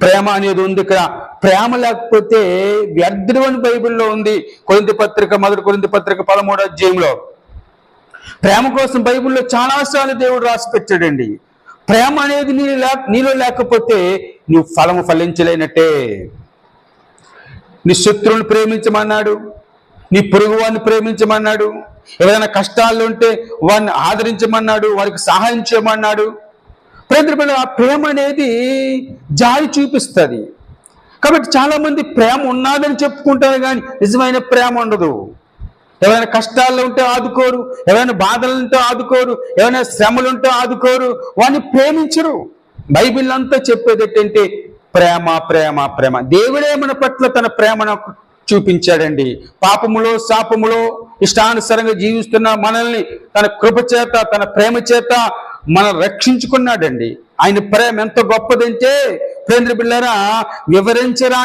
ప్రేమ అనేది ఉంది ఇక్కడ. ప్రేమ లేకపోతే వ్యర్థుడు అని బైబిల్లో ఉంది. మొదటి కొరింథీ పత్రిక 13వ అధ్యాయంలో ప్రేమ కోసం బైబిల్లో చాలాసార్లు దేవుడు రాసి పెట్టాడండి. ప్రేమ అనేది నీలో లేకపోతే నువ్వు ఫలము ఫలించలేనట్టే. నీ శత్రువుని ప్రేమించమన్నాడు, నీ పొరుగు వాడిని ప్రేమించమన్నాడు, ఏదైనా కష్టాలు ఉంటే వాడిని ఆదరించమన్నాడు, వారికి సహాయం చేయమన్నాడు. ఆ ప్రేమ అనేది జాలి చూపిస్తుంది. కాబట్టి చాలా మంది ప్రేమ ఉన్నదని చెప్పుకుంటారు కానీ నిజమైన ప్రేమ ఉండదు. ఏమైనా కష్టాల్లో ఉంటే ఆదుకోరు, ఏమైనా బాధలు ఉంటే ఆదుకోరు, ఏమైనా శ్రమలు ఉంటే ఆదుకోరు, వాడిని ప్రేమించరు. బైబిల్ అంతా చెప్పేది ఏంటంటే ప్రేమ ప్రేమ ప్రేమ. దేవుడే మన పట్ల తన ప్రేమను చూపించాడండి. పాపములో శాపములో ఇష్టానుసారంగా జీవిస్తున్న మనల్ని తన కృప చేత తన ప్రేమ చేత మనం రక్షించుకున్నాడండి. ఆయన ప్రేమ ఎంత గొప్పదంటే ప్రేమ బిళ్ళారా వివరించరా